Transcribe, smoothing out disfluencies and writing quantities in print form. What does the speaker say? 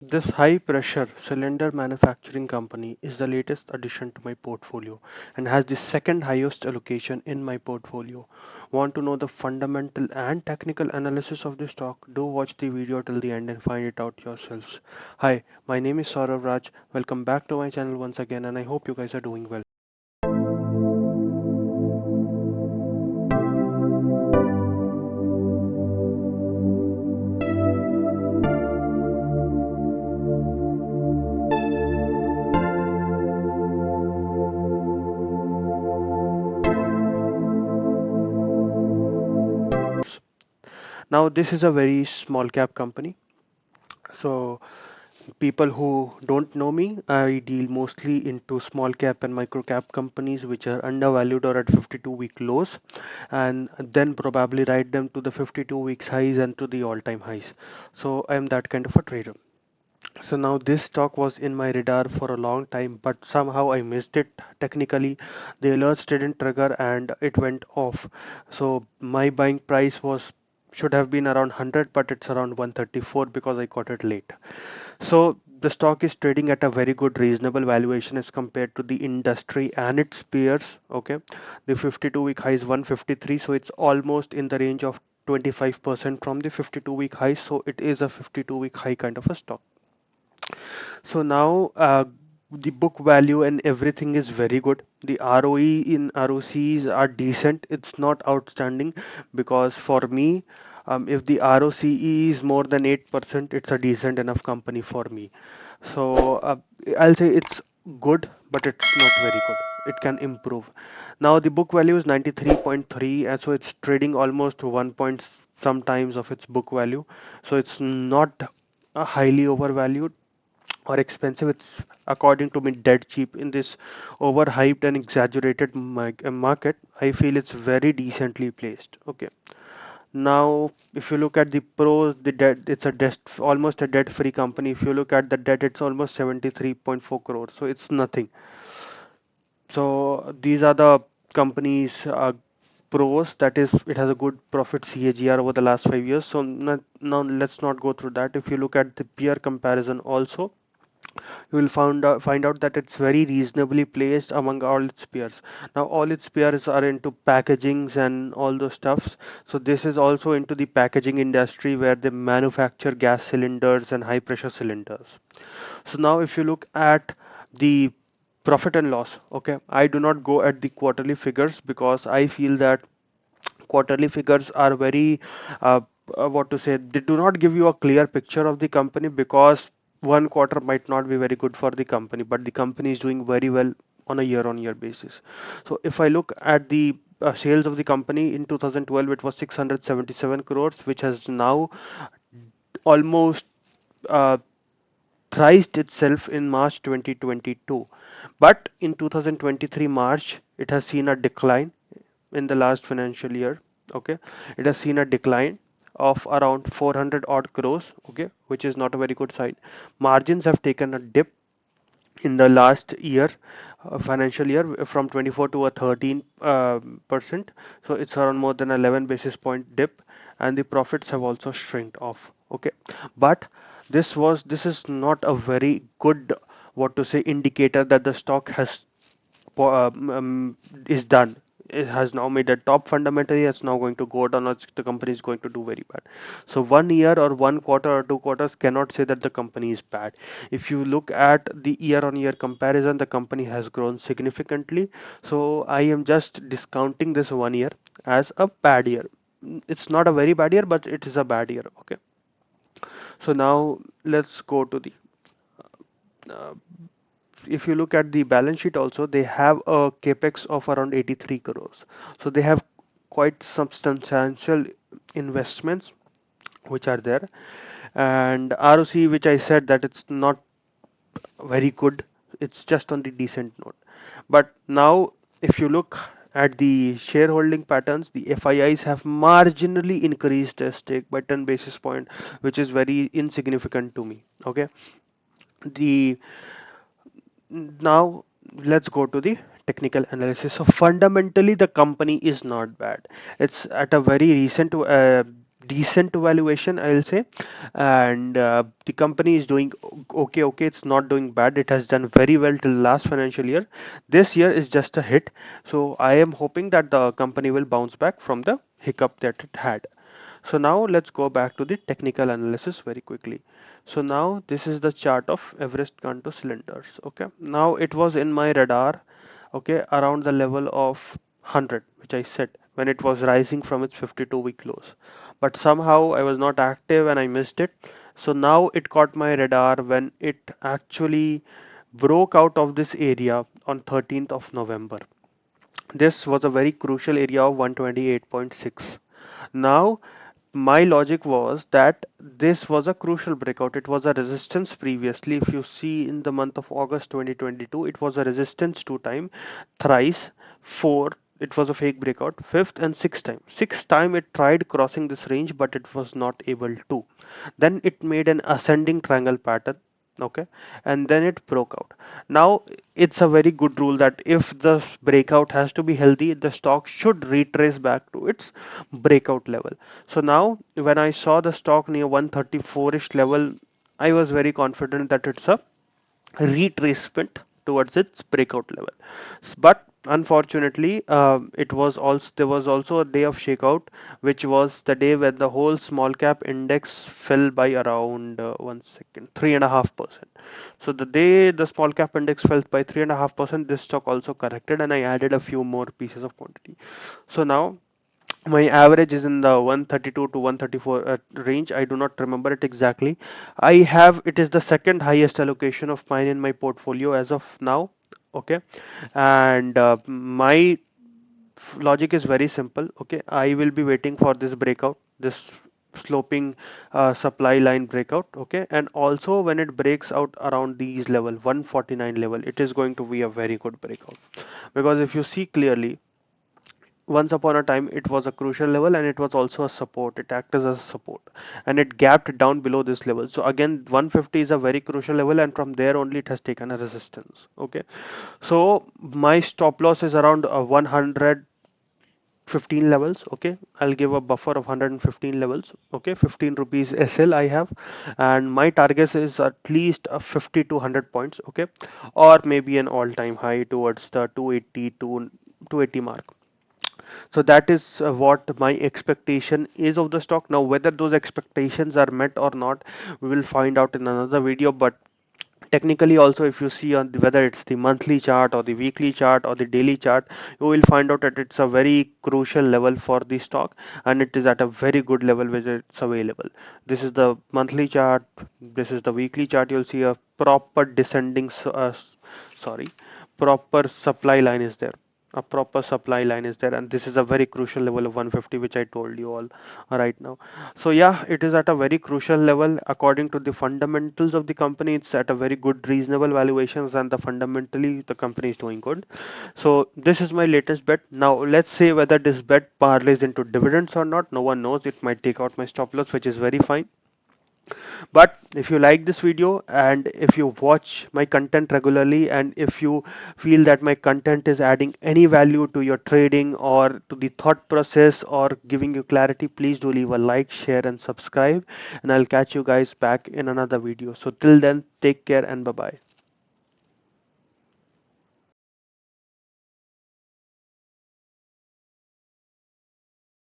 This high pressure cylinder manufacturing company is the latest addition to my portfolio and has the second highest allocation in my portfolio. Want to know the fundamental and technical analysis of this stock? Do watch the video till the end and find it out yourselves. Hi, my name is Saurav Raj. Welcome back to my channel once again, and I hope you guys are doing well. Now, this is a very small cap company. So, people who don't know me, I deal mostly into small cap and micro cap companies which are undervalued or at 52 week lows, and then probably ride them to the 52 weeks highs and to the all time highs. So I'm that kind of a trader. So now this stock was in my radar for a long time, but somehow I missed it technically. The alerts didn't trigger and it went off. So my buying price was should have been around 100, but it's around 134 because I got it late. So the stock is trading at a very good reasonable valuation as compared to the industry and its peers. Okay, the 52 week high is 153, so it's almost in the range of 25% from the 52 week high. So it is a 52 week high kind of a stock. So now the book value and everything is very good. The ROE in ROCs are decent. It's not outstanding because for me, if the ROCE is more than 8%, it's a decent enough company for me. So I'll say it's good, but it's not very good. It can improve. Now the book value is 93.3, and so it's trading almost 1 point sometimes of its book value. So it's not highly overvalued or expensive. It's according to me dead cheap in this overhyped and exaggerated market. I feel it's very decently placed. Okay. Now, if you look at the pros, the debt, it's a debt, almost a debt-free company. If you look at the debt, it's almost 73.4 crores. So it's nothing. So these are the company's pros. That is, it has a good profit CAGR over the last 5 years. So now let's not go through that. If you look at the peer comparison also, you will find out that it's very reasonably placed among all its peers. Now all its peers are into packagings and all those stuffs. So this is also into the packaging industry where they manufacture gas cylinders and high pressure cylinders. So now if you look at the profit and loss, okay, I do not go at the quarterly figures because I feel that quarterly figures are very uh, what to say, they do not give you a clear picture of the company because one quarter might not be very good for the company, but the company is doing very well on a year on year basis. So if I look at the sales of the company in 2012, it was 677 crores, which has now almost uh, thriced itself in March 2022. But in 2023 March, it has seen a decline in the last financial year. Okay, it has seen a decline of around 400 odd crores. Okay, which is not a very good sign. Margins have taken a dip in the last year, financial year, from 24 to a 13 percent. So it's around more than 11 basis point dip, and the profits have also shrinked off. Okay, but this is not a very good, what to say, indicator that the stock has is done. It has now made a top. Fundamentally it's now going to go down, or the company is going to do very bad. So 1 year or 1 quarter or 2 quarters cannot say that the company is bad. If you look at the year on year comparison, the company has grown significantly. So I am just discounting this 1 year as a bad year. It's not a very bad year, but it is a bad year. Okay, so now let's go to the uh, if you look at the balance sheet also, they have a capex of around 83 crores. So they have quite substantial investments which are there. And ROC, which I said that it's not very good, it's just on the decent note. But now if you look at the shareholding patterns, the FIIs have marginally increased their stake by 10 basis point, which is very insignificant to me. Okay, the now let's go to the technical analysis. So fundamentally the company is not bad. It's at a very recent decent valuation, I'll say. And the company is doing okay. Okay, it's not doing bad. It has done very well till last financial year. This year is just a hit. So I am hoping that the company will bounce back from the hiccup that it had. So now let's go back to the technical analysis very quickly. So now this is the chart of Everest Kanto cylinders. Okay, now it was in my radar, okay, around the level of 100, which I said when it was rising from its 52-week lows. But somehow I was not active and I missed it. So now it caught my radar when it actually broke out of this area on 13th of November. This was a very crucial area of 128.6. Now, my logic was that this was a crucial breakout. It was a resistance previously. If you see in the month of August 2022, it was a resistance two time, thrice, four. It was a fake breakout. Fifth and sixth time. Sixth time it tried crossing this range, but it was not able to. Then it made an ascending triangle pattern. Okay, and then it broke out. Now it's a very good rule that if the breakout has to be healthy, the stock should retrace back to its breakout level. So now when I saw the stock near 134ish level, I was very confident that it's a retracement towards its breakout level. But unfortunately, it was also there was also a day of shakeout, which was the day when the whole small cap index fell by around 1 second 3.5%. So the day the small cap index fell by 3.5%, this stock also corrected, and I added a few more pieces of quantity. So now my average is in the 132 to 134 range. I do not remember it exactly. I have it is the second highest allocation of mine in my portfolio as of now. Okay, and my logic is very simple. Okay, I will be waiting for this breakout, this sloping supply line breakout. Okay, and also when it breaks out around these level 149 level, it is going to be a very good breakout, because if you see clearly, once upon a time it was a crucial level and it was also a support. It acted as a support and it gapped down below this level. So again 150 is a very crucial level, and from there only it has taken a resistance. Okay, so my stop loss is around 115 levels. Okay, I'll give a buffer of 115 levels. Okay, 15 rupees SL I have, and my target is at least a 50 to 100 points. Okay, or maybe an all-time high towards the 280 to 280 mark. So that is what my expectation is of the stock. Now, whether those expectations are met or not, we will find out in another video. But technically also, if you see on whether it's the monthly chart or the weekly chart or the daily chart, you will find out that it's a very crucial level for the stock, and it is at a very good level where it's available. This is the monthly chart, this is the weekly chart. You'll see a proper descending sorry proper supply line is there. A proper supply line is there, and this is a very crucial level of 150, which I told you all right now. So yeah, it is at a very crucial level. According to the fundamentals of the company, it's at a very good reasonable valuations, and the fundamentally the company is doing good. So this is my latest bet. Now let's say whether this bet parlays into dividends or not, no one knows. It might take out my stop loss, which is very fine. But if you like this video, and if you watch my content regularly, and if you feel that my content is adding any value to your trading or to the thought process or giving you clarity, please do leave a like, share and subscribe, and I'll catch you guys back in another video. So till then, take care and bye bye.